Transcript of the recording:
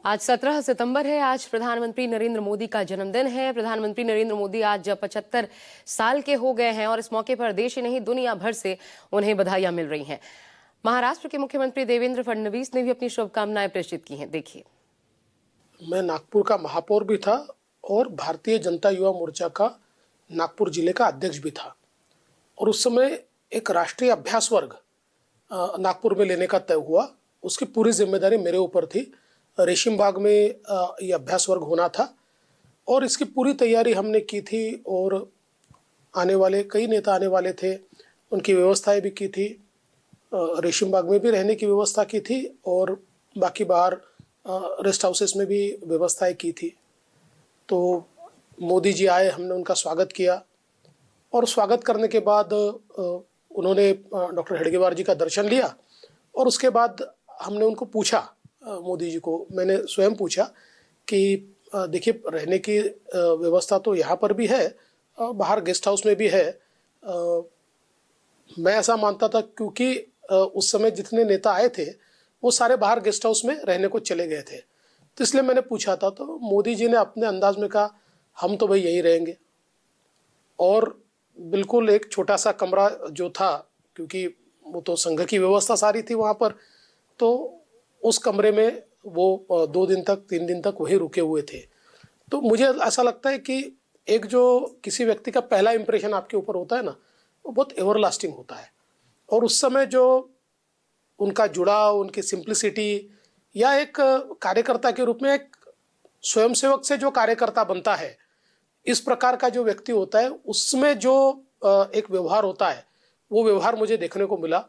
आज 17 सितंबर है। आज प्रधानमंत्री नरेंद्र मोदी का जन्मदिन है। प्रधानमंत्री नरेंद्र मोदी आज 75 साल के हो गए हैं और इस मौके पर देश ही नहीं दुनिया भर से उन्हें बधाइयां मिल रही हैं। महाराष्ट्र के मुख्यमंत्री देवेंद्र फडणवीस ने भी अपनी शुभकामनाएं प्रेषित की हैं। देखिए। मैं नागपुर का महापौर भी था और भारतीय जनता युवा मोर्चा का नागपुर जिले का अध्यक्ष भी था और उस समय एक राष्ट्रीय अभ्यास वर्ग नागपुर में लेने का तय हुआ। उसकी पूरी जिम्मेदारी मेरे ऊपर थी। रेशिम बाग में ये अभ्यास वर्ग होना था और इसकी पूरी तैयारी हमने की थी और आने वाले कई नेता आने वाले थे, उनकी व्यवस्थाएं भी की थी। रेशिम बाग में भी रहने की व्यवस्था की थी और बाकी बाहर रेस्ट हाउसेस में भी व्यवस्थाएं की थी। तो मोदी जी आए, हमने उनका स्वागत किया और स्वागत करने के बाद उन्होंने डॉक्टर हेडगेवार जी का दर्शन लिया और उसके बाद हमने उनको पूछा, मोदी जी को मैंने स्वयं पूछा कि देखिए रहने की व्यवस्था तो यहाँ पर भी है, बाहर गेस्ट हाउस में भी है। मैं ऐसा मानता था क्योंकि उस समय जितने नेता आए थे वो सारे बाहर गेस्ट हाउस में रहने को चले गए थे, तो इसलिए मैंने पूछा था। तो मोदी जी ने अपने अंदाज में कहा हम तो भाई यहीं रहेंगे। और बिल्कुल एक छोटा सा कमरा जो था, क्योंकि वो तो संघ की व्यवस्था सारी थी वहाँ पर, तो उस कमरे में वो 2 दिन तक 3 दिन तक वहीं रुके हुए थे। तो मुझे ऐसा लगता है कि एक जो किसी व्यक्ति का पहला इंप्रेशन आपके ऊपर होता है ना, वो बहुत एवरलास्टिंग होता है। और उस समय जो उनका जुड़ाव, उनकी सिंप्लिसिटी, या एक कार्यकर्ता के रूप में एक स्वयंसेवक से जो कार्यकर्ता बनता है, इस प्रकार का जो व्यक्ति होता है, उसमें जो एक व्यवहार होता है, वो व्यवहार मुझे देखने को मिला।